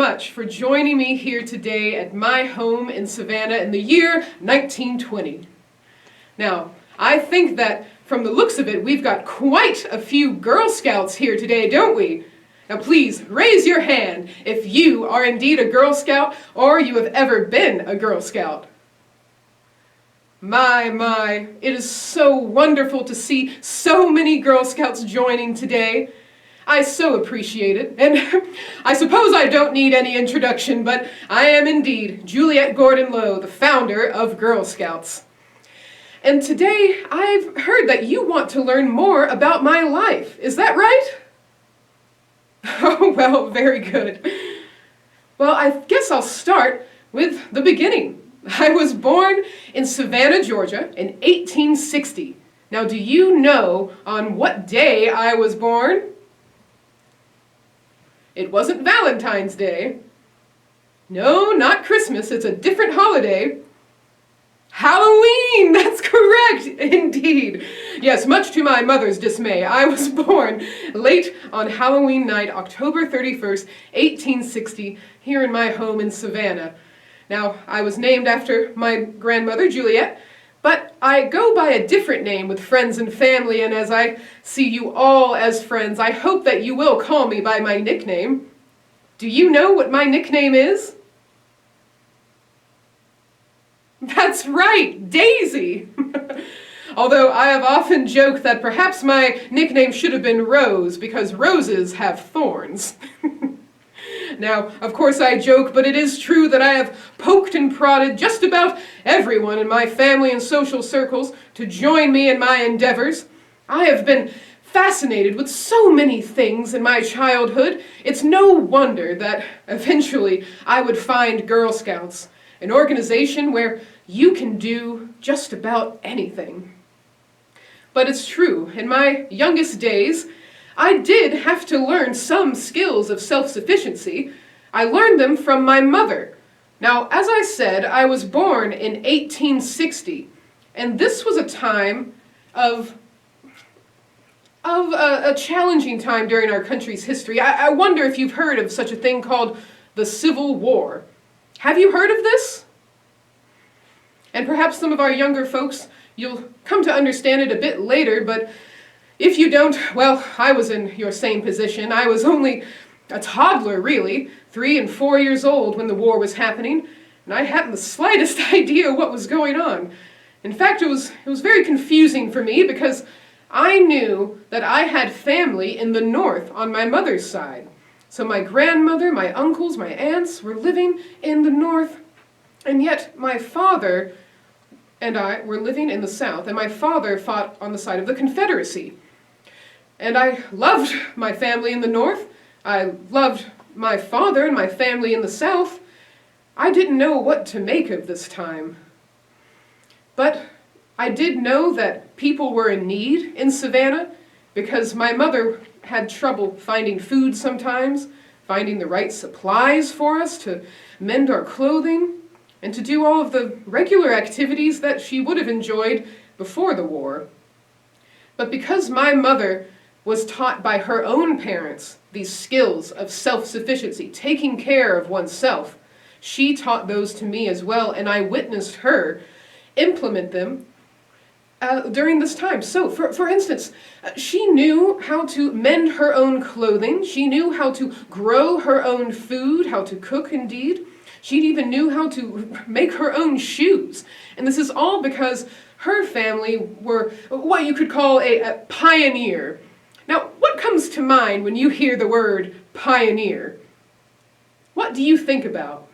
much for joining me here today at my home in Savannah in the year 1920. Now, I think that from the looks of it, we've got quite a few Girl Scouts here today, don't we? Now please raise your hand if you are indeed a Girl Scout or you have ever been a Girl Scout. My, it is so wonderful to see so many Girl Scouts joining today. I so appreciate it, and I suppose I don't need any introduction, but I am indeed Juliette Gordon-Lowe, the founder of Girl Scouts. And today I've heard that you want to learn more about my life. Is that right? Oh, well, very good. Well, I guess I'll start with the beginning. I was born in Savannah, Georgia in 1860. Now, do you know on what day I was born? It wasn't Valentine's Day. No, not Christmas. It's a different holiday. Halloween! That's correct, indeed. Yes, much to my mother's dismay, I was born late on Halloween night, October 31st, 1860, here in my home in Savannah. Now, I was named after my grandmother, Juliette, but I go by a different name with friends and family, and as I see you all as friends, I hope that you will call me by my nickname. Do you know what my nickname is? That's right, Daisy! Although I have often joked that perhaps my nickname should have been Rose, because roses have thorns. Now, of course I joke, but it is true that I have poked and prodded just about everyone in my family and social circles to join me in my endeavors. I have been fascinated with so many things in my childhood. It's no wonder that eventually I would find Girl Scouts, an organization where you can do just about anything. But it's true, in my youngest days, I did have to learn some skills of self-sufficiency. I learned them from my mother. Now, as I said, I was born in 1860, and this was a time of a challenging time during our country's history. I wonder if you've heard of such a thing called the Civil War. Have you heard of this? And perhaps some of our younger folks, you'll come to understand it a bit later, but if you don't, well, I was in your same position. I was only a toddler, really, 3 and 4 years old when the war was happening, and I hadn't the slightest idea what was going on. In fact, it was very confusing for me because I knew that I had family in the north on my mother's side. So my grandmother, my uncles, my aunts were living in the north, and yet my father and I were living in the south, and my father fought on the side of the Confederacy. And I loved my family in the north. I loved my father and my family in the south. I didn't know what to make of this time. But I did know that people were in need in Savannah because my mother had trouble finding food sometimes, finding the right supplies for us to mend our clothing, and to do all of the regular activities that she would have enjoyed before the war. But because my mother was taught by her own parents these skills of self-sufficiency, taking care of oneself, she taught those to me as well, and I witnessed her implement them during this time. So, for instance, she knew how to mend her own clothing, she knew how to grow her own food, how to cook indeed. She even knew how to make her own shoes. And this is all because her family were what you could call a pioneer. Now, what comes to mind when you hear the word pioneer? What do you think about?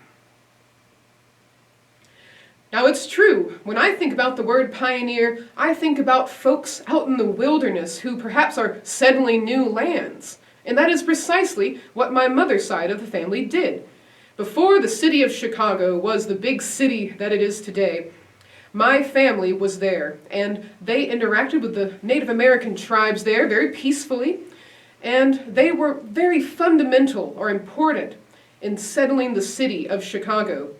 Now, it's true. When I think about the word pioneer, I think about folks out in the wilderness who perhaps are settling new lands. And that is precisely what my mother's side of the family did. Before the city of Chicago was the big city that it is today, my family was there, and they interacted with the Native American tribes there very peacefully, and they were very fundamental or important in settling the city of Chicago.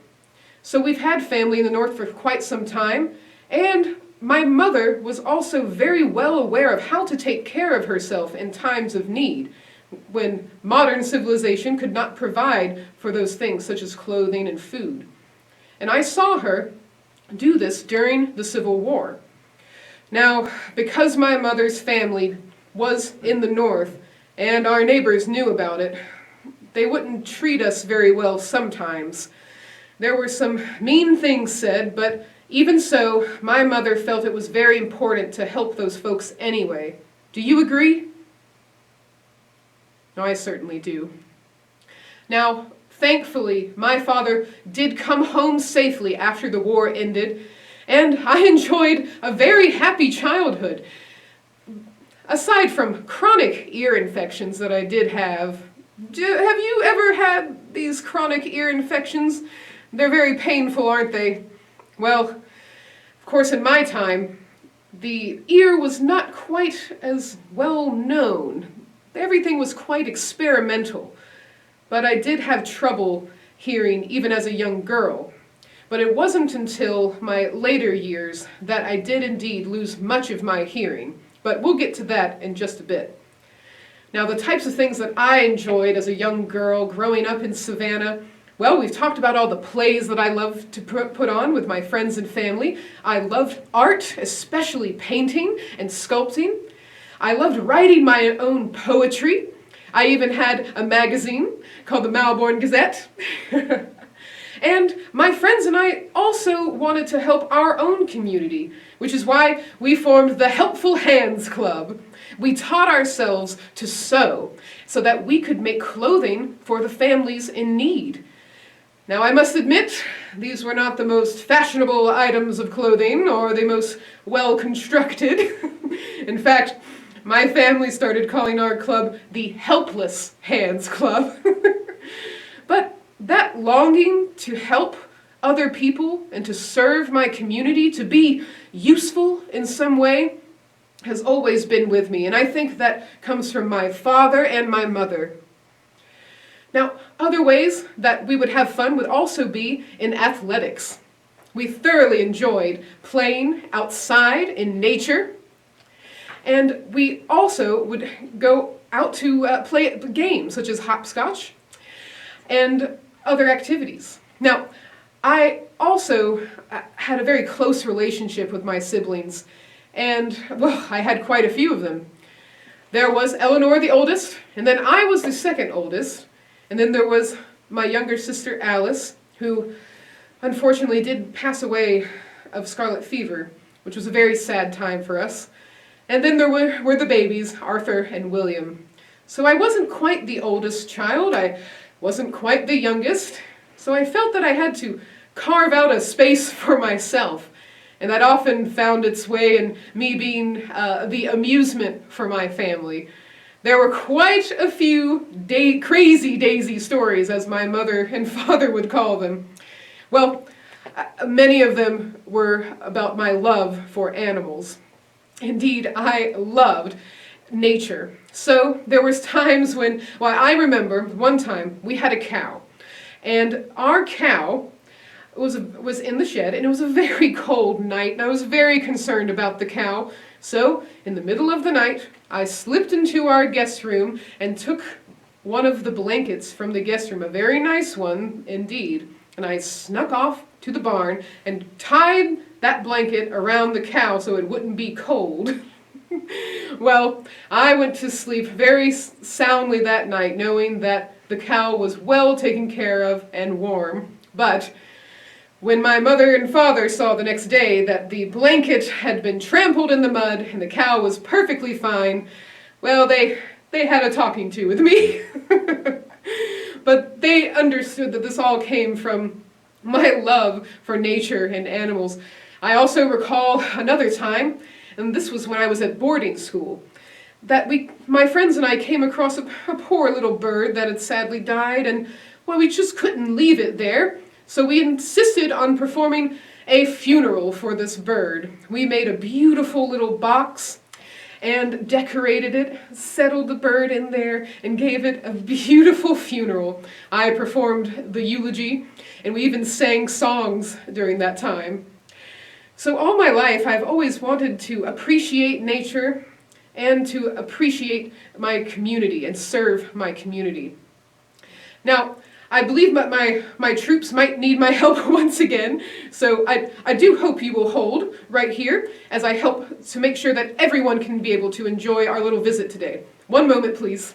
So we've had family in the north for quite some time, and my mother was also very well aware of how to take care of herself in times of need. when modern civilization could not provide for those things such as clothing and food. And I saw her do this during the Civil War. Now, because my mother's family was in the North and our neighbors knew about it, they wouldn't treat us very well sometimes. There were some mean things said, but even so, my mother felt it was very important to help those folks anyway. Do you agree? No, I certainly do. Now, thankfully, my father did come home safely after the war ended, and I enjoyed a very happy childhood. Aside from chronic ear infections that I did have you ever had these chronic ear infections? They're very painful, aren't they? Well, of course, in my time, the ear was not quite as well known. Everything was quite experimental. But I did have trouble hearing even as a young girl. But it wasn't until my later years that I did indeed lose much of my hearing. But we'll get to that in just a bit. Now, the types of things that I enjoyed as a young girl growing up in Savannah, well, we've talked about all the plays that I loved to put on with my friends and family. I loved art, especially painting and sculpting. I loved writing my own poetry. I even had a magazine called the Malborn Gazette. And my friends and I also wanted to help our own community, which is why we formed the Helpful Hands Club. We taught ourselves to sew so that we could make clothing for the families in need. Now, I must admit, these were not the most fashionable items of clothing or the most well-constructed. In fact, my family started calling our club the Helpless Hands Club. But that longing to help other people and to serve my community, to be useful in some way, has always been with me. And I think that comes from my father and my mother. Now, other ways that we would have fun would also be in athletics. We thoroughly enjoyed playing outside in nature. And we also would go out to play games such as hopscotch and other activities. Now, I also had a very close relationship with my siblings, and, well, I had quite a few of them. There was Eleanor, the oldest, and then I was the second oldest, and then there was my younger sister, Alice, who unfortunately did pass away of scarlet fever, which was a very sad time for us. And then there were the babies, Arthur and William. So I wasn't quite the oldest child, I wasn't quite the youngest, so I felt that I had to carve out a space for myself, and that often found its way in me being the amusement for my family. There were quite a few crazy daisy stories, as my mother and father would call them. Well, many of them were about my love for animals. Indeed, I loved nature. So there was times when, well, I remember one time we had a cow, and our cow was in the shed, and it was a very cold night, and I was very concerned about the cow. So, in the middle of the night, I slipped into our guest room and took one of the blankets from the guest room, a very nice one indeed, and I snuck off to the barn and tied that blanket around the cow so it wouldn't be cold. Well, I went to sleep very soundly that night, knowing that the cow was well taken care of and warm. But when my mother and father saw the next day that the blanket had been trampled in the mud and the cow was perfectly fine, well, they had a talking to with me. But they understood that this all came from my love for nature and animals. I also recall another time, and this was when I was at boarding school, that my friends and I came across a poor little bird that had sadly died, and, well, we just couldn't leave it there. So we insisted on performing a funeral for this bird. We made a beautiful little box and decorated it, settled the bird in there, and gave it a beautiful funeral. I performed the eulogy, and we even sang songs during that time. So all my life, I've always wanted to appreciate nature and to appreciate my community and serve my community. Now, I believe my troops might need my help once again, so I do hope you will hold right here as I help to make sure that everyone can be able to enjoy our little visit today. One moment, please.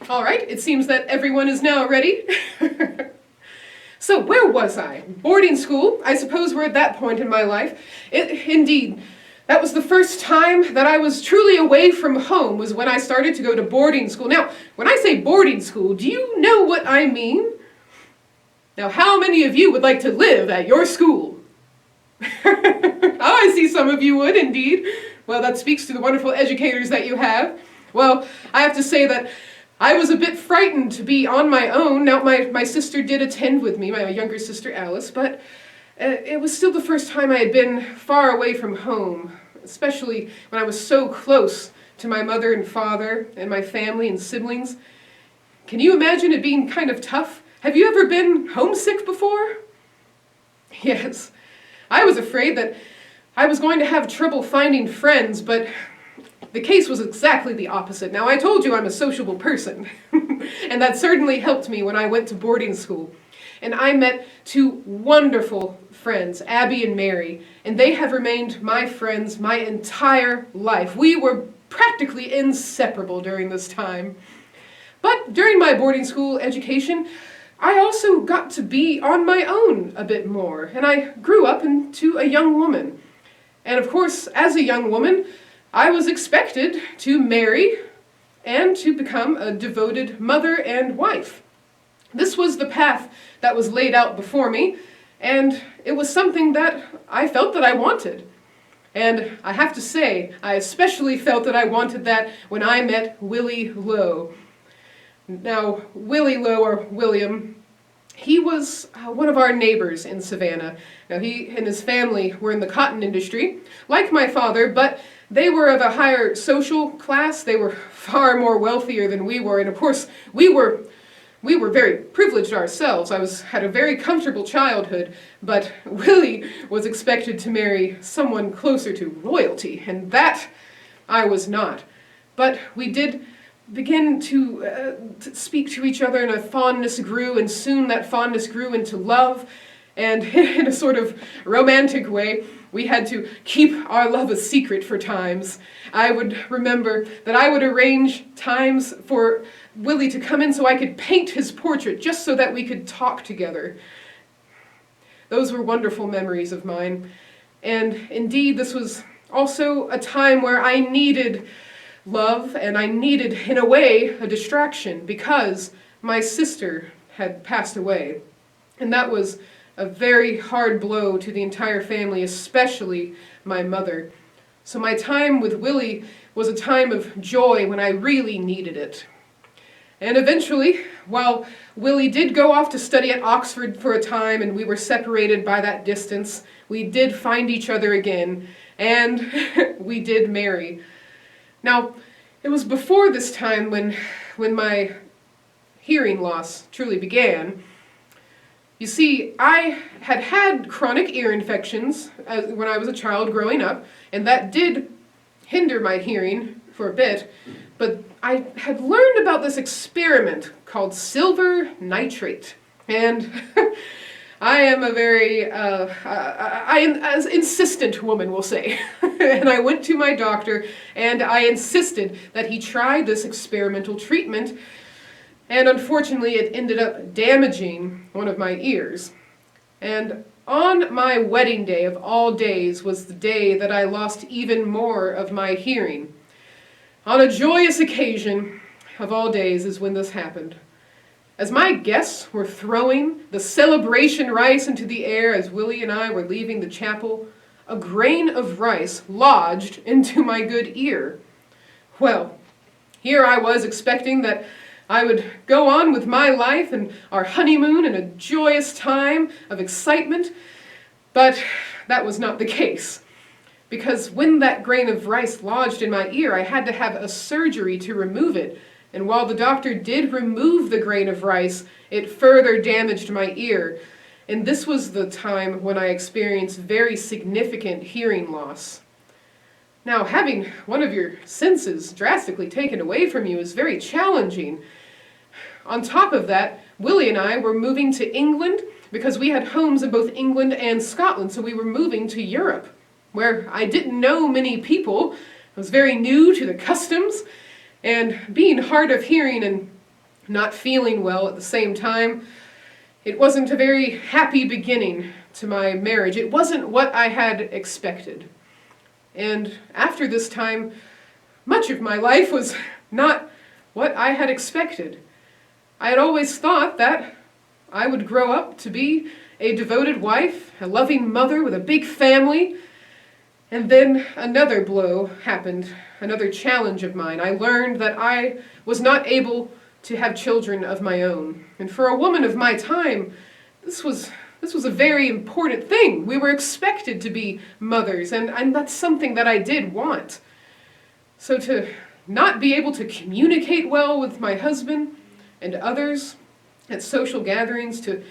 All right, it seems that everyone is now ready. So where was I? Boarding school. I suppose we're at that point in my life. Indeed, that was the first time that I was truly away from home, was when I started to go to boarding school. Now, when I say boarding school, do you know what I mean? Now, how many of you would like to live at your school? Oh, I see some of you would, indeed. Well, that speaks to the wonderful educators that you have. Well, I have to say that I was a bit frightened to be on my own. Now, my sister did attend with me, my younger sister Alice, but it was still the first time I had been far away from home, especially when I was so close to my mother and father and my family and siblings. Can you imagine it being kind of tough? Have you ever been homesick before? Yes. I was afraid that I was going to have trouble finding friends, but the case was exactly the opposite. Now, I told you I'm a sociable person, and that certainly helped me when I went to boarding school. And I met two wonderful friends, Abby and Mary, and they have remained my friends my entire life. We were practically inseparable during this time. But during my boarding school education, I also got to be on my own a bit more, and I grew up into a young woman. And of course, as a young woman, I was expected to marry and to become a devoted mother and wife. This was the path that was laid out before me, and it was something that I felt that I wanted. And I have to say, I especially felt that I wanted that when I met Willie Lowe. Now, Willie Lowe, or William, he was one of our neighbors in Savannah. Now, he and his family were in the cotton industry, like my father, but they were of a higher social class. They were far more wealthier than we were, and of course, we were very privileged ourselves. I had a very comfortable childhood, but Willie was expected to marry someone closer to royalty, and that I was not. But we did begin to speak to each other, and a fondness grew, and soon that fondness grew into love, and in a sort of romantic way, we had to keep our love a secret for times. I would remember that I would arrange times for Willie to come in so I could paint his portrait, just so that we could talk together. Those were wonderful memories of mine. And indeed, this was also a time where I needed love, and I needed, in a way, a distraction, because my sister had passed away. And that was a very hard blow to the entire family, especially my mother. So my time with Willie was a time of joy when I really needed it. And eventually, while Willie did go off to study at Oxford for a time, and we were separated by that distance, we did find each other again, and we did marry. Now, it was before this time when my hearing loss truly began. You see, I had had chronic ear infections when I was a child growing up, and that did hinder my hearing for a bit, but I had learned about this experiment called silver nitrate, and I am a very insistent woman, we'll say. and I went to my doctor and I insisted that he try this experimental treatment, and unfortunately it ended up damaging one of my ears. And on my wedding day of all days was the day that I lost even more of my hearing. On a joyous occasion of all days is when this happened. As my guests were throwing the celebration rice into the air as Willie and I were leaving the chapel, a grain of rice lodged into my good ear. Well, here I was expecting that I would go on with my life and our honeymoon in a joyous time of excitement, but that was not the case. Because when that grain of rice lodged in my ear, I had to have a surgery to remove it. And while the doctor did remove the grain of rice, it further damaged my ear. And this was the time when I experienced very significant hearing loss. Now, having one of your senses drastically taken away from you is very challenging. On top of that, Willie and I were moving to England because we had homes in both England and Scotland, so we were moving to Europe, where I didn't know many people. I was very new to the customs, and being hard of hearing and not feeling well at the same time, it wasn't a very happy beginning to my marriage. It wasn't what I had expected. And after this time, much of my life was not what I had expected. I had always thought that I would grow up to be a devoted wife, a loving mother with a big family. And then another blow happened, another challenge of mine. I learned that I was not able to have children of my own. And for a woman of my time, this was a very important thing. We were expected to be mothers, and that's something that I did want. So to not be able to communicate well with my husband and others at social gatherings, to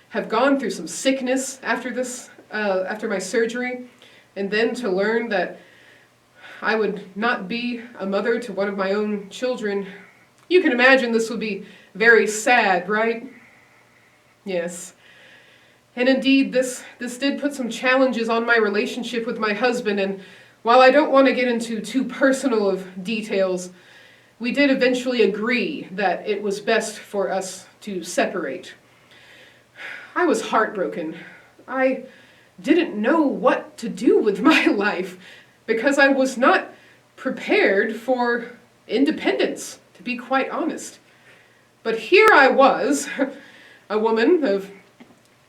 have gone through some sickness after my surgery, and then to learn that I would not be a mother to one of my own children, you can imagine this would be very sad, right? Yes. And indeed, this did put some challenges on my relationship with my husband, and while I don't want to get into too personal of details, we did eventually agree that it was best for us to separate. I was heartbroken. I didn't know what to do with my life because I was not prepared for independence, to be quite honest. But here I was, a woman of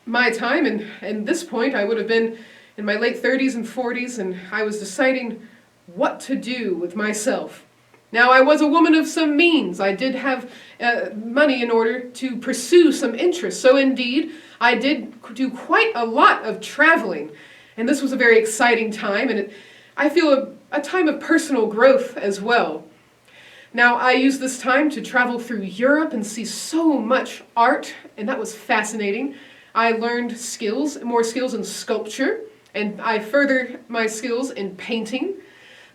my time, and at this point I would have been in my late 30s and 40s, and I was deciding what to do with myself. Now, I was a woman of some means. I did have money in order to pursue some interests. So indeed, I did do quite a lot of traveling. And this was a very exciting time, and I feel a time of personal growth as well. Now, I used this time to travel through Europe and see so much art, and that was fascinating. I learned more skills in sculpture, and I furthered my skills in painting.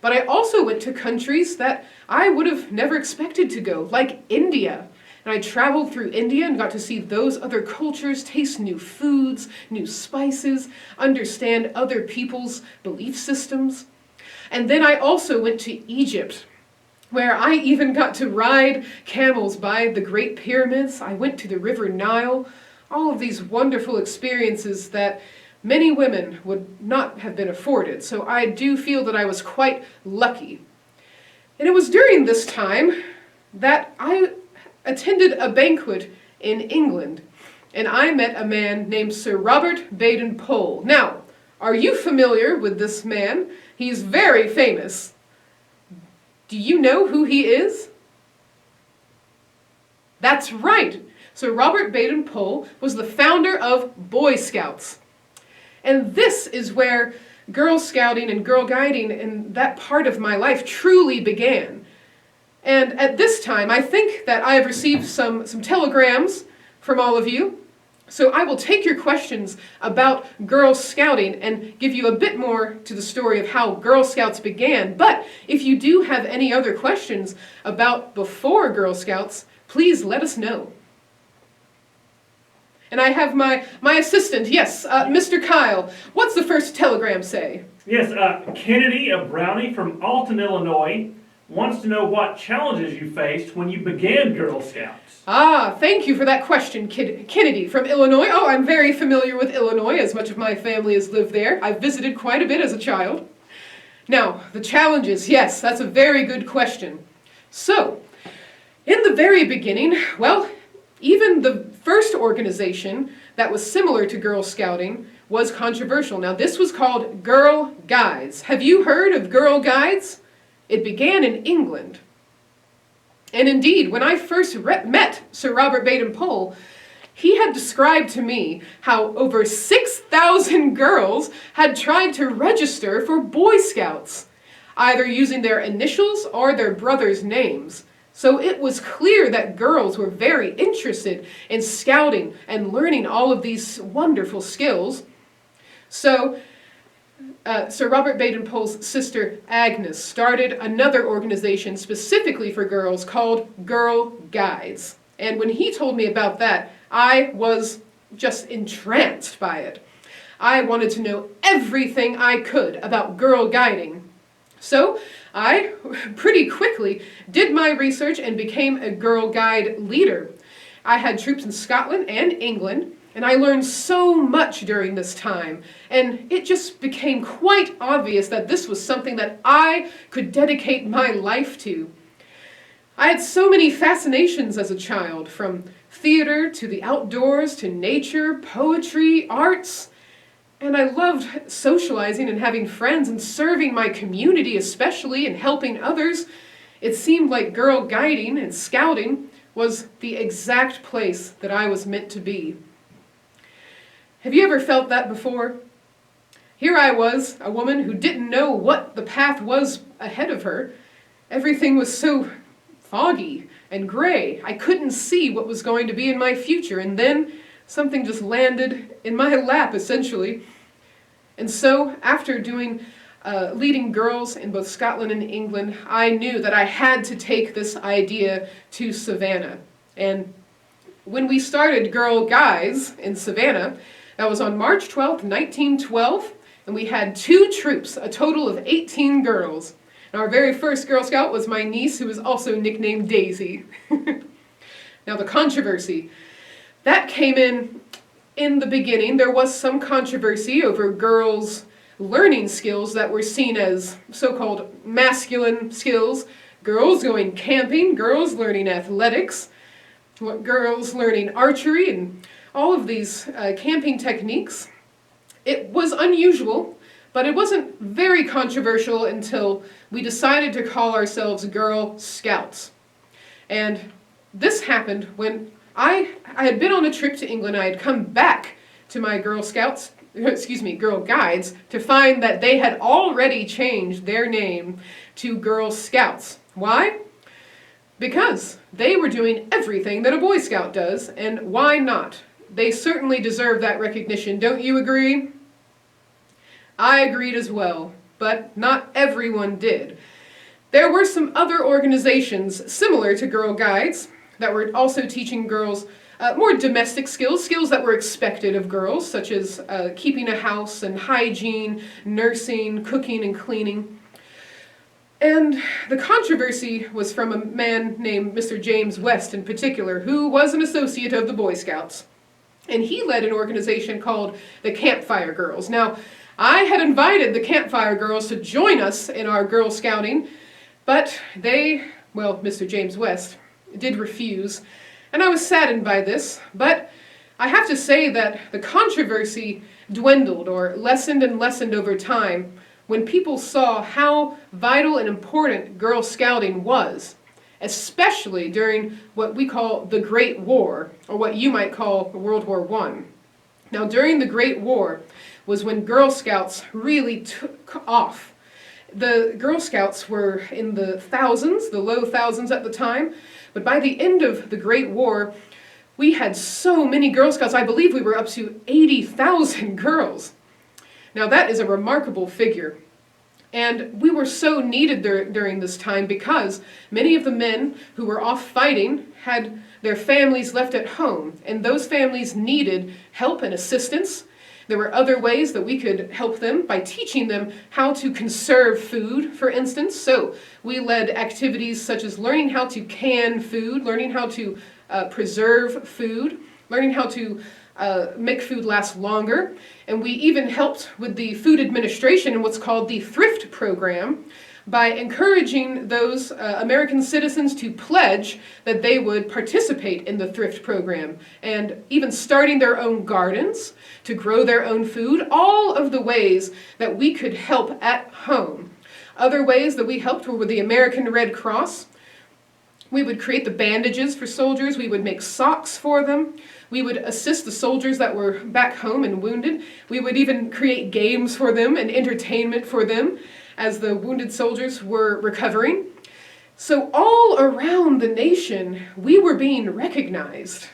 But I also went to countries that I would have never expected to go, like India. And I traveled through India and got to see those other cultures, taste new foods, new spices, understand other people's belief systems. And then I also went to Egypt, where I even got to ride camels by the Great Pyramids. I went to the River Nile. All of these wonderful experiences that many women would not have been afforded, so I do feel that I was quite lucky. And it was during this time that I attended a banquet in England, and I met a man named Sir Robert Baden-Powell. Now, are you familiar with this man? He's very famous. Do you know who he is? That's right. Sir Robert Baden-Powell was the founder of Boy Scouts. And this is where Girl Scouting and Girl Guiding and that part of my life truly began. And at this time, I think that I have received some telegrams from all of you. So I will take your questions about Girl Scouting and give you a bit more to the story of how Girl Scouts began. But if you do have any other questions about before Girl Scouts, please let us know. And I have my assistant, yes, Mr. Kyle. What's the first telegram say? Yes, Kennedy, a brownie from Alton, Illinois, wants to know what challenges you faced when you began Girl Scouts. Ah, thank you for that question, Kennedy from Illinois. Oh, I'm very familiar with Illinois, as much of my family has lived there. I've visited quite a bit as a child. Now, the challenges, yes, that's a very good question. So, in the very beginning, well, even the first organization that was similar to Girl Scouting was controversial. Now, this was called Girl Guides. Have you heard of Girl Guides? It began in England. And indeed, when I first met Sir Robert Baden-Powell, he had described to me how over 6,000 girls had tried to register for Boy Scouts, either using their initials or their brothers' names. So it was clear that girls were very interested in scouting and learning all of these wonderful skills. So Sir Robert Baden-Powell's sister Agnes started another organization specifically for girls called Girl Guides. And when he told me about that, I was just entranced by it. I wanted to know everything I could about girl guiding. So I pretty quickly did my research and became a Girl Guide leader. I had troops in Scotland and England, and I learned so much during this time, and it just became quite obvious that this was something that I could dedicate my life to. I had so many fascinations as a child, from theater to the outdoors to nature, poetry, arts, and I loved socializing and having friends and serving my community especially and helping others. It seemed like girl guiding and scouting was the exact place that I was meant to be. Have you ever felt that before? Here I was, a woman who didn't know what the path was ahead of her. Everything was so foggy and gray. I couldn't see what was going to be in my future, and then something just landed in my lap, essentially. And so, after leading girls in both Scotland and England, I knew that I had to take this idea to Savannah. And when we started Girl Guides in Savannah, that was on March 12th, 1912, and we had 2 troops, a total of 18 girls. And our very first Girl Scout was my niece, who was also nicknamed Daisy. Now, the controversy. That came in the beginning. There was some controversy over girls' learning skills that were seen as so-called masculine skills. Girls going camping, girls learning athletics, girls learning archery, and all of these camping techniques. It was unusual, but it wasn't very controversial until we decided to call ourselves Girl Scouts. And this happened when I had been on a trip to England. I had come back to my Girl Guides, to find that they had already changed their name to Girl Scouts. Why? Because they were doing everything that a Boy Scout does, and why not? They certainly deserve that recognition, don't you agree? I agreed as well, but not everyone did. There were some other organizations similar to Girl Guides that were also teaching girls more domestic skills, skills that were expected of girls, such as keeping a house and hygiene, nursing, cooking, and cleaning. And the controversy was from a man named Mr. James West in particular, who was an associate of the Boy Scouts. And he led an organization called the Campfire Girls. Now, I had invited the Campfire Girls to join us in our Girl Scouting, but Mr. James West did refuse. And I was saddened by this, but I have to say that the controversy dwindled or lessened and lessened over time when people saw how vital and important Girl Scouting was, especially during what we call the Great War, or what you might call World War I. Now, during the Great War was when Girl Scouts really took off. The Girl Scouts were in the thousands, the low thousands at the time, but by the end of the Great War, we had so many Girl Scouts. I believe we were up to 80,000 girls. Now, that is a remarkable figure. And we were so needed during this time because many of the men who were off fighting had their families left at home, and those families needed help and assistance. There were other ways that we could help them by teaching them how to conserve food, for instance. So we led activities such as learning how to can food, learning how to preserve food, learning how to make food last longer. And we even helped with the food administration in what's called the thrift program by encouraging those American citizens to pledge that they would participate in the thrift program, and even starting their own gardens to grow their own food, all of the ways that we could help at home. Other ways that we helped were with the American Red Cross. We would create the bandages for soldiers, we would make socks for them, we would assist the soldiers that were back home and wounded, we would even create games for them and entertainment for them as the wounded soldiers were recovering. So all around the nation, we were being recognized.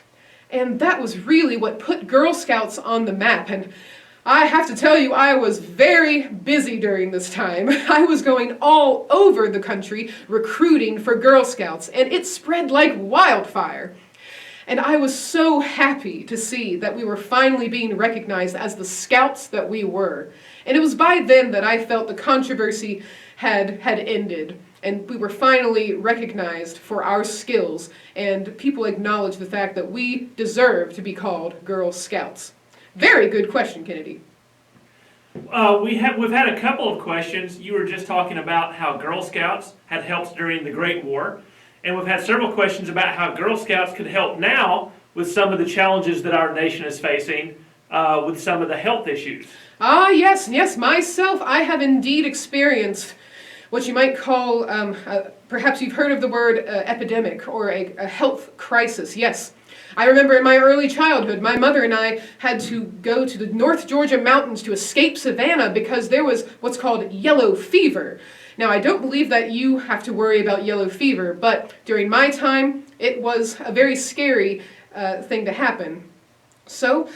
And that was really what put Girl Scouts on the map. And I have to tell you, I was very busy during this time. I was going all over the country recruiting for Girl Scouts, and it spread like wildfire. And I was so happy to see that we were finally being recognized as the Scouts that we were. And it was by then that I felt the controversy had ended, and we were finally recognized for our skills, and people acknowledged the fact that we deserve to be called Girl Scouts. Very good question, Kennedy. We've had a couple of questions. You were just talking about how Girl Scouts had helped during the Great War, and we've had several questions about how Girl Scouts could help now with some of the challenges that our nation is facing with some of the health issues. Ah, yes, myself, I have indeed experienced what you might call, perhaps you've heard of the word epidemic or a health crisis, yes. I remember in my early childhood, my mother and I had to go to the North Georgia mountains to escape Savannah because there was what's called yellow fever. Now, I don't believe that you have to worry about yellow fever, but during my time, it was a very scary thing to happen. So,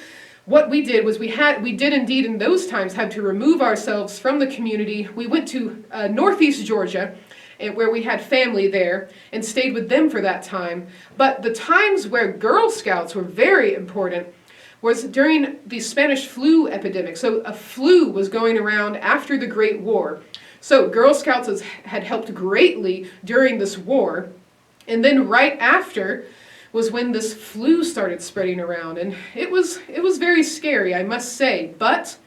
what we did was we did indeed in those times have to remove ourselves from the community. We went to northeast Georgia, where we had family there, and stayed with them for that time. But the times where Girl Scouts were very important was during the Spanish flu epidemic. So a flu was going around after the Great War. So Girl Scouts had helped greatly during this war. And then right after was when this flu started spreading around. And it was very scary, I must say. But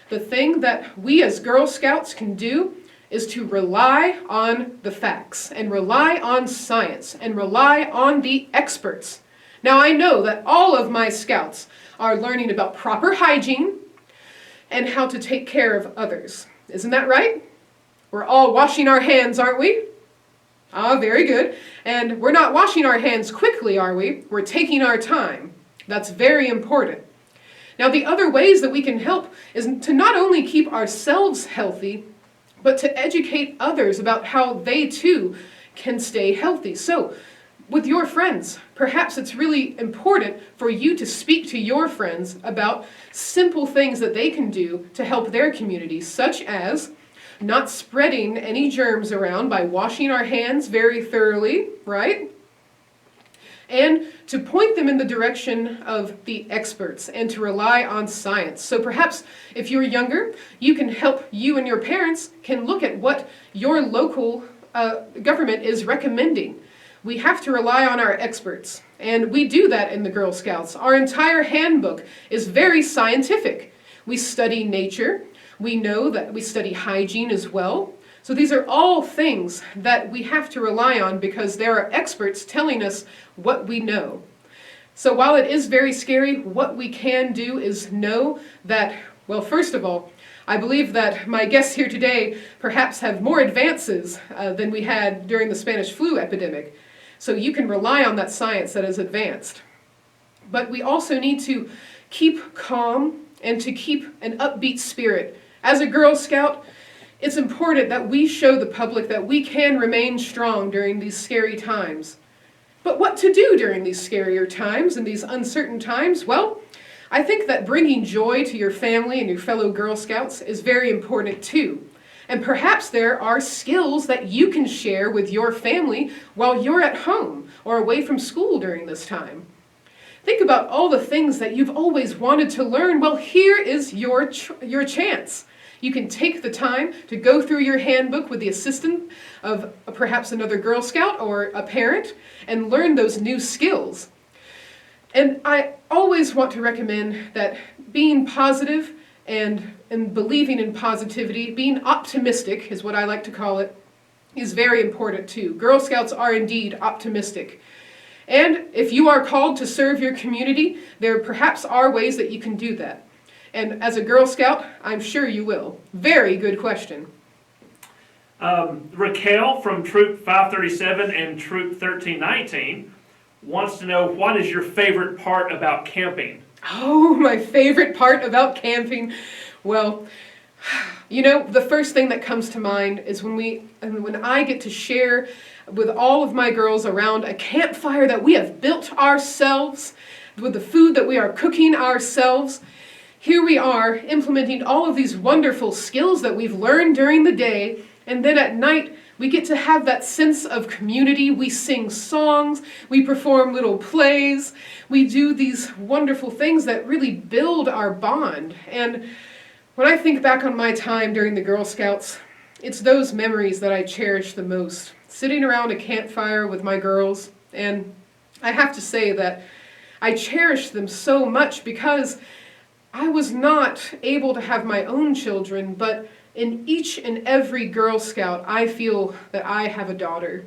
the thing that we as Girl Scouts can do is to rely on the facts, and rely on science, and rely on the experts. Now, I know that all of my scouts are learning about proper hygiene and how to take care of others. Isn't that right? We're all washing our hands, aren't we? Ah, very good. And we're not washing our hands quickly, are we? We're taking our time. That's very important. Now, the other ways that we can help is to not only keep ourselves healthy, but to educate others about how they too can stay healthy. So, with your friends, perhaps it's really important for you to speak to your friends about simple things that they can do to help their community, such as not spreading any germs around by washing our hands very thoroughly, right? And to point them in the direction of the experts and to rely on science. So perhaps if you're younger, you and your parents can look at what your local government is recommending. We have to rely on our experts, and we do that in the Girl Scouts. Our entire handbook is very scientific. We study nature. We know that we study hygiene as well. So these are all things that we have to rely on because there are experts telling us what we know. So while it is very scary, what we can do is know that, well, first of all, I believe that my guests here today perhaps have more advances than we had during the Spanish flu epidemic. So you can rely on that science that is advanced. But we also need to keep calm and to keep an upbeat spirit. As a Girl Scout, it's important that we show the public that we can remain strong during these scary times. But what to do during these scarier times and these uncertain times? Well, I think that bringing joy to your family and your fellow Girl Scouts is very important too. And perhaps there are skills that you can share with your family while you're at home or away from school during this time. Think about all the things that you've always wanted to learn. Well, here is your chance. You can take the time to go through your handbook with the assistance of perhaps another Girl Scout or a parent and learn those new skills. And I always want to recommend that being positive and believing in positivity, being optimistic is what I like to call it, is very important too. Girl Scouts are indeed optimistic. And if you are called to serve your community, there perhaps are ways that you can do that. And as a Girl Scout, I'm sure you will. Very good question. Raquel from Troop 537 and Troop 1319 wants to know, what is your favorite part about camping? Oh, my favorite part about camping. Well, you know, the first thing that comes to mind is when I get to share with all of my girls around a campfire that we have built ourselves, with the food that we are cooking ourselves. Here we are implementing all of these wonderful skills that we've learned during the day, and then at night we get to have that sense of community. We sing songs, we perform little plays, we do these wonderful things that really build our bond. And when I think back on my time during the Girl Scouts, it's those memories that I cherish the most. Sitting around a campfire with my girls, and I have to say that I cherish them so much because I was not able to have my own children, but in each and every Girl Scout, I feel that I have a daughter.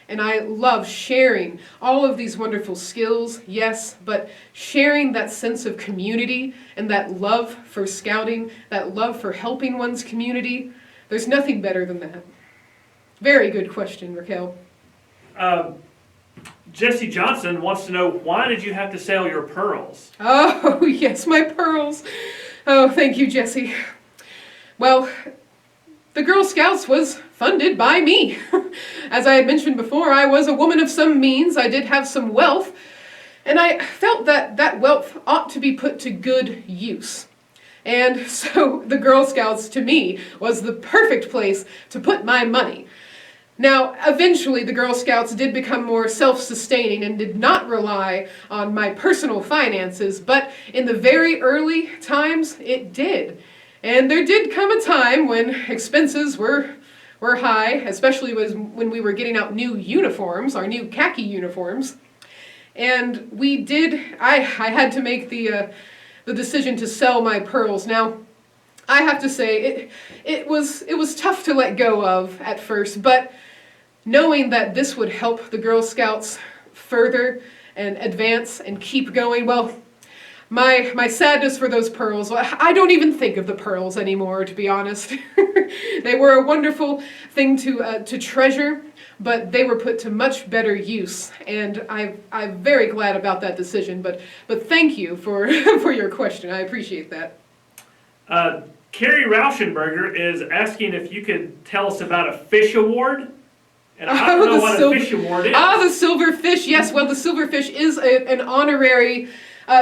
And I love sharing all of these wonderful skills, yes, but sharing that sense of community and that love for scouting, that love for helping one's community. There's nothing better than that. Very good question, Raquel. Jesse Johnson wants to know, why did you have to sell your pearls? Oh, yes, my pearls. Oh, thank you, Jesse. Well, the Girl Scouts was funded by me. As I had mentioned before, I was a woman of some means. I did have some wealth, and I felt that that wealth ought to be put to good use. And so the Girl Scouts, to me, was the perfect place to put my money. Now, eventually the Girl Scouts did become more self-sustaining and did not rely on my personal finances, but in the very early times, it did. And there did come a time when expenses were high, especially when we were getting out new uniforms, our new khaki uniforms. And I had to make the decision to sell my pearls. Now, I have to say, it was tough to let go of at first, but knowing that this would help the Girl Scouts further and advance and keep going, well, my sadness for those pearls, I don't even think of the pearls anymore, to be honest. They were a wonderful thing to treasure, but they were put to much better use, and I'm very glad about that decision, but thank you for your question. I appreciate that. Carrie Rauschenberger is asking if you could tell us about a fish award. And I don't know what a fish award is. The silver fish. Yes, well, the silver fish is an honorary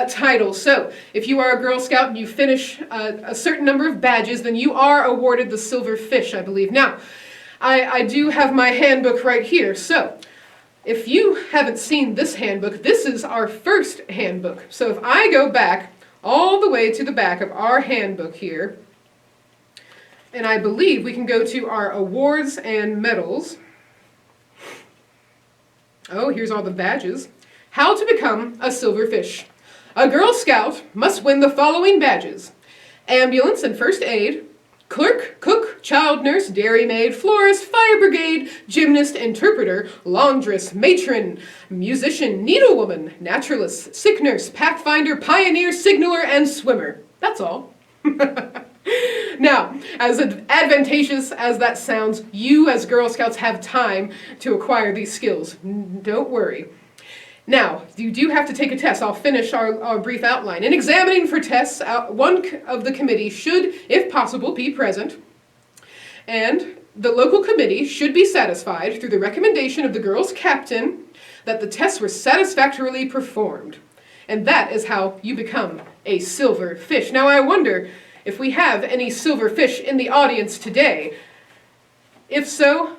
title. So if you are a Girl Scout and you finish a certain number of badges, then you are awarded the silver fish, I believe. Now, I do have my handbook right here. So if you haven't seen this handbook, this is our first handbook. So if I go back all the way to the back of our handbook here, and I believe we can go to our awards and medals. Oh, here's all the badges. How to become a silver fish. A Girl Scout must win the following badges: ambulance and first aid, clerk, cook, child nurse, dairymaid, florist, fire brigade, gymnast, interpreter, laundress, matron, musician, needlewoman, naturalist, sick nurse, pathfinder, pioneer, signaler, and swimmer. That's all. Now, as advantageous as that sounds, you as Girl Scouts have time to acquire these skills. Don't worry. Now, you do have to take a test. I'll finish our brief outline. In examining for tests, one of the committee should, if possible, be present, and the local committee should be satisfied through the recommendation of the girls' captain that the tests were satisfactorily performed. And that is how you become a silver fish. Now, I wonder if we have any silver fish in the audience today. If so,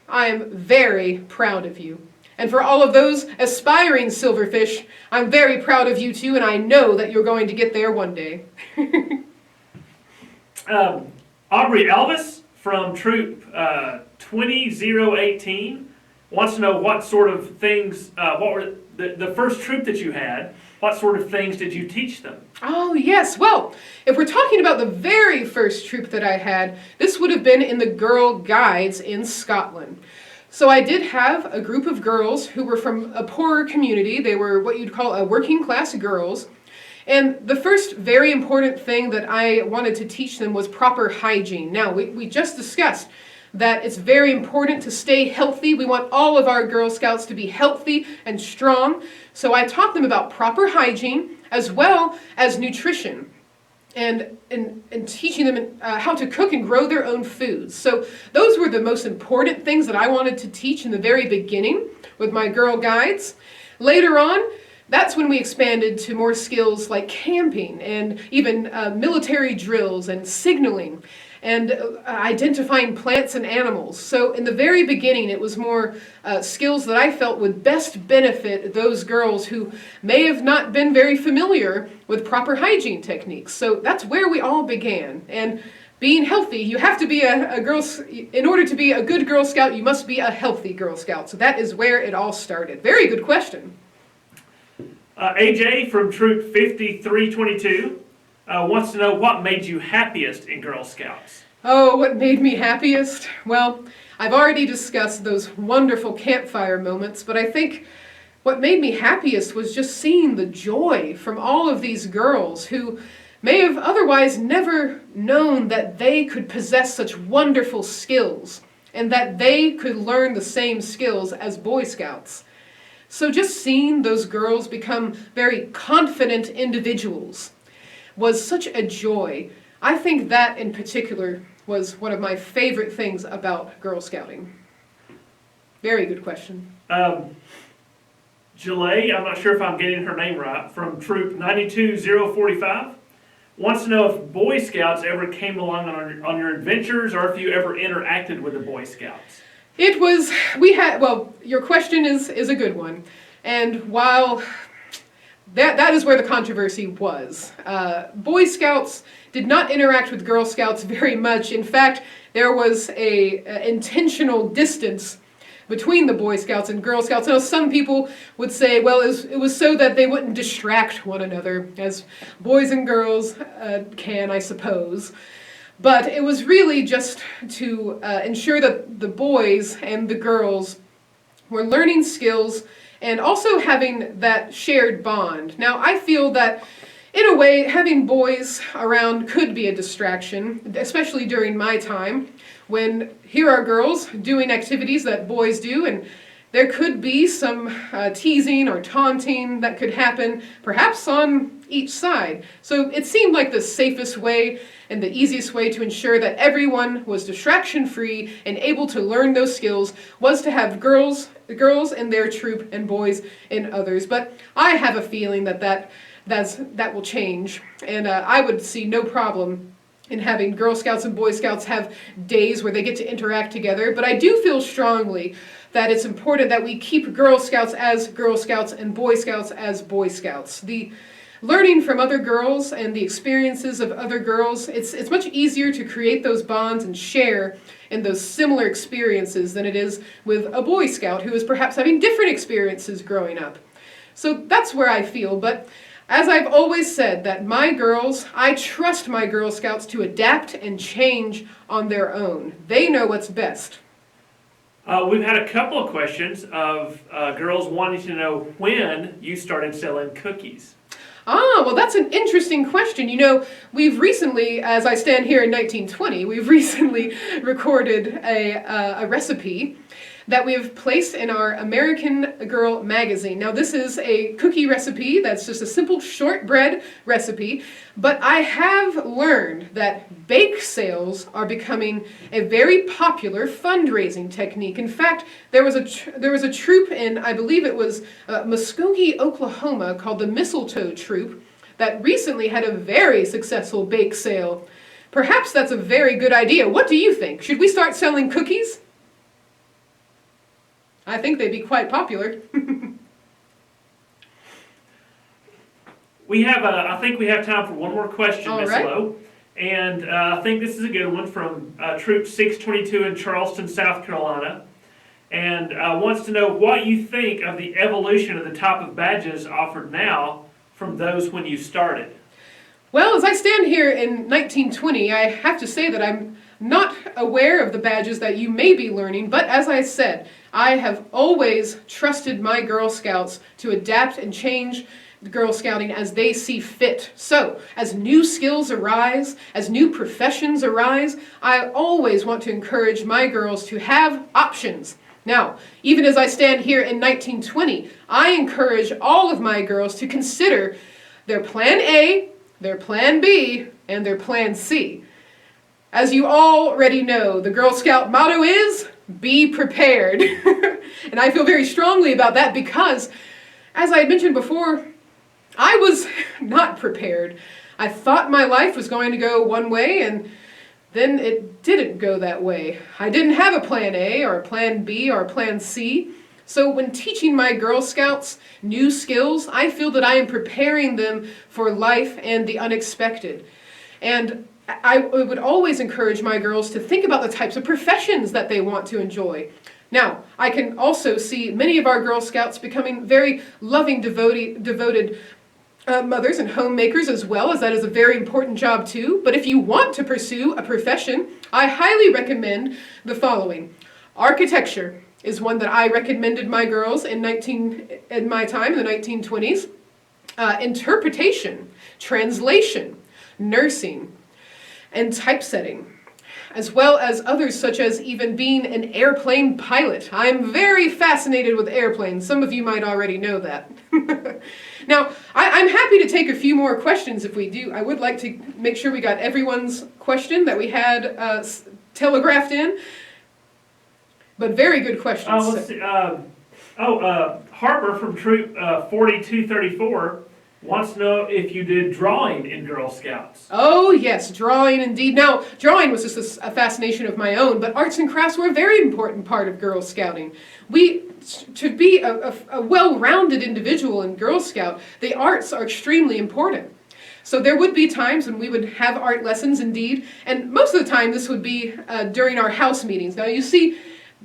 I am very proud of you. And for all of those aspiring silverfish, I'm very proud of you too, and I know that you're going to get there one day. Aubrey Elvis from Troop 20018 wants to know what sort of things, what were the first troop that you had, what sort of things did you teach them? Oh, yes. Well, if we're talking about the very first troop that I had, this would have been in the Girl Guides in Scotland. So I did have a group of girls who were from a poorer community. They were what you'd call a working class girls. And the first very important thing that I wanted to teach them was proper hygiene. Now, we just discussed that it's very important to stay healthy. We want all of our Girl Scouts to be healthy and strong. So I taught them about proper hygiene as well as nutrition and teaching them how to cook and grow their own foods. So those were the most important things that I wanted to teach in the very beginning with my Girl Guides. Later on, that's when we expanded to more skills like camping and even military drills and signaling and identifying plants and animals. So in the very beginning, it was more skills that I felt would best benefit those girls who may have not been very familiar with proper hygiene techniques. So that's where we all began. And being healthy, you have to be a Girl, in order to be a good Girl Scout, you must be a healthy Girl Scout. So that is where it all started. Very good question. AJ from Troop 5322 wants to know what made you happiest in Girl Scouts. Oh, what made me happiest? Well, I've already discussed those wonderful campfire moments, but I think what made me happiest was just seeing the joy from all of these girls who may have otherwise never known that they could possess such wonderful skills and that they could learn the same skills as Boy Scouts. So just seeing those girls become very confident individuals was such a joy. I think that in particular was one of my favorite things about Girl Scouting. Very good question. Juliette, I'm not sure if I'm getting her name right, from Troop 92045, wants to know if Boy Scouts ever came along on your adventures or if you ever interacted with the Boy Scouts. Well, your question is a good one. And while that is where the controversy was. Boy Scouts did not interact with Girl Scouts very much. In fact, there was a intentional distance between the Boy Scouts and Girl Scouts. Now, some people would say, well, it was so that they wouldn't distract one another, as boys and girls can, I suppose. But it was really just to ensure that the boys and the girls were learning skills and also having that shared bond. Now, I feel that, in a way, having boys around could be a distraction, especially during my time, when here are girls doing activities that boys do, and there could be some teasing or taunting that could happen, perhaps on each side. So it seemed like the safest way and the easiest way to ensure that everyone was distraction-free and able to learn those skills was to have girls in their troop and boys in others. But I have a feeling that will change, and I would see no problem in having Girl Scouts and Boy Scouts have days where they get to interact together. But I do feel strongly that it's important that we keep Girl Scouts as Girl Scouts and Boy Scouts as Boy Scouts. The learning from other girls and the experiences of other girls, it's much easier to create those bonds and share in those similar experiences than it is with a Boy Scout who is perhaps having different experiences growing up. So that's where I feel, but as I've always said, that I trust my Girl Scouts to adapt and change on their own. They know what's best. We've had a couple of questions of girls wanting to know when you started selling cookies. Well, that's an interesting question. You know, we've recently, as I stand here in 1920, we've recently recorded a recipe that we've placed in our American Girl magazine. Now, this is a cookie recipe that's just a simple shortbread recipe, but I have learned that bake sales are becoming a very popular fundraising technique. In fact, there was a troop in, I believe it was Muskogee, Oklahoma, called the Mistletoe Troop that recently had a very successful bake sale. Perhaps that's a very good idea. What do you think? Should we start selling cookies? I think they'd be quite popular. I think we have time for one more question, All Miss right. Lowe. And I think this is a good one from Troop 622 in Charleston, South Carolina. And wants to know what you think of the evolution of the type of badges offered now from those when you started. Well, as I stand here in 1920, I have to say that I'm not aware of the badges that you may be learning, but as I said, I have always trusted my Girl Scouts to adapt and change Girl Scouting as they see fit. So, as new skills arise, as new professions arise, I always want to encourage my girls to have options. Now, even as I stand here in 1920, I encourage all of my girls to consider their Plan A, their Plan B, and their Plan C. As you already know, the Girl Scout motto is, be prepared. And I feel very strongly about that because, as I had mentioned before, I was not prepared. I thought my life was going to go one way, and then it didn't go that way. I didn't have a Plan A, or a Plan B, or a Plan C. So when teaching my Girl Scouts new skills, I feel that I am preparing them for life and the unexpected. And I would always encourage my girls to think about the types of professions that they want to enjoy. Now, I can also see many of our Girl Scouts becoming very loving, devoted mothers and homemakers as well, as that is a very important job too. But if you want to pursue a profession, I highly recommend the following. Architecture is one that I recommended my girls in my time in the 1920s. Interpretation, translation, nursing, and typesetting, as well as others such as even being an airplane pilot. I'm very fascinated with airplanes. Some of you might already know that. Now, I'm happy to take a few more questions if we do. I would like to make sure we got everyone's question that we had telegraphed in. But very good questions. Let's see. Harper from Troop 4234 wants to know if you did drawing in Girl Scouts. Oh yes, drawing indeed. Now, drawing was just a fascination of my own, but arts and crafts were a very important part of Girl Scouting. To be a well-rounded individual in Girl Scout, the arts are extremely important. So there would be times when we would have art lessons indeed, and most of the time this would be during our house meetings. Now you see,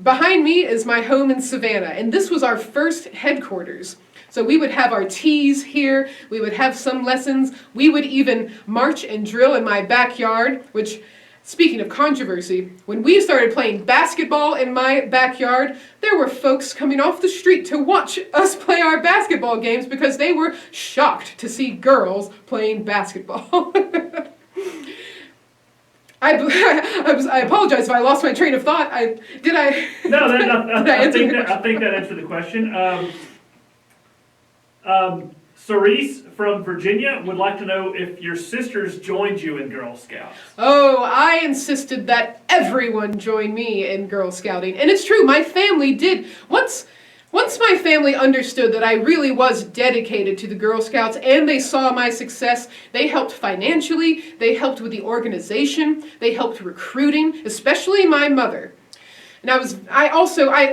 behind me is my home in Savannah, and this was our first headquarters. So we would have our teas here, we would have some lessons, we would even march and drill in my backyard, which, speaking of controversy, when we started playing basketball in my backyard, there were folks coming off the street to watch us play our basketball games because they were shocked to see girls playing basketball. I apologize if I lost my train of thought. I think that answered the question. Cerise from Virginia would like to know if your sisters joined you in Girl Scouts. Oh, I insisted that everyone join me in Girl Scouting. And it's true, my family did. Once my family understood that I really was dedicated to the Girl Scouts and they saw my success, they helped financially, they helped with the organization, they helped recruiting, especially my mother. And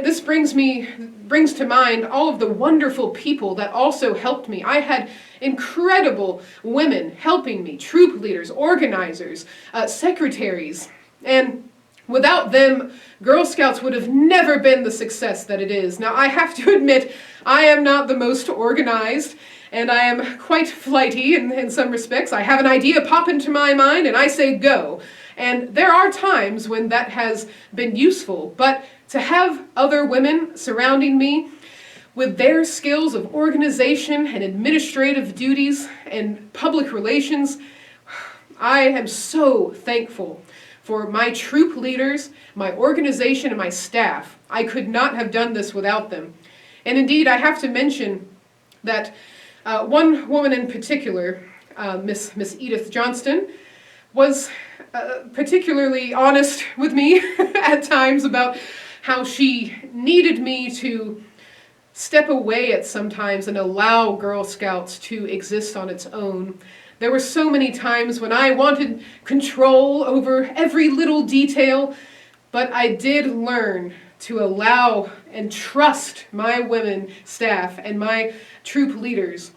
this brings to mind all of the wonderful people that also helped me. I had incredible women helping me, troop leaders, organizers, secretaries, and without them, Girl Scouts would have never been the success that it is. Now, I have to admit, I am not the most organized, and I am quite flighty in some respects. I have an idea pop into my mind, and I say go. And there are times when that has been useful, but to have other women surrounding me with their skills of organization and administrative duties and public relations, I am so thankful for my troop leaders, my organization, and my staff. I could not have done this without them. And indeed, I have to mention that one woman in particular, Miss Edith Johnston, was particularly honest with me at times about how she needed me to step away at some times and allow Girl Scouts to exist on its own. There were so many times when I wanted control over every little detail, but I did learn to allow and trust my women staff and my troop leaders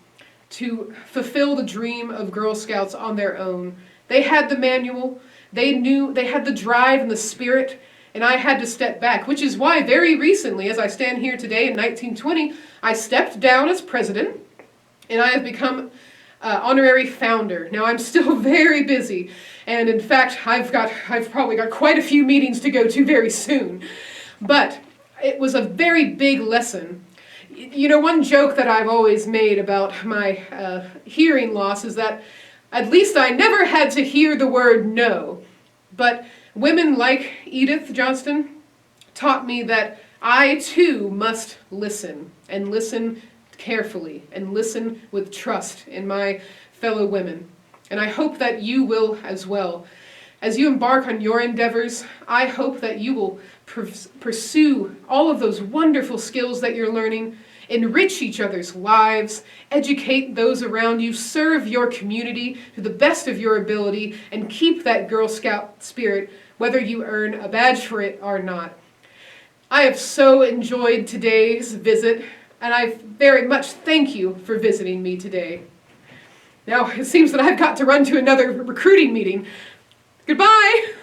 to fulfill the dream of Girl Scouts on their own. They had the manual, they knew, they had the drive and the spirit, and I had to step back, which is why very recently, as I stand here today in 1920, I stepped down as president, and I have become honorary founder. Now I'm still very busy, and in fact I've probably got quite a few meetings to go to very soon. But it was a very big lesson. You know, one joke that I've always made about my hearing loss is that at least I never had to hear the word no. But women like Edith Johnston taught me that I too must listen, and listen carefully, and listen with trust in my fellow women. And I hope that you will as well. As you embark on your endeavors, I hope that you will pursue all of those wonderful skills that you're learning, enrich each other's lives, educate those around you, serve your community to the best of your ability, and keep that Girl Scout spirit, whether you earn a badge for it or not. I have so enjoyed today's visit, and I very much thank you for visiting me today. Now, it seems that I've got to run to another recruiting meeting. Goodbye!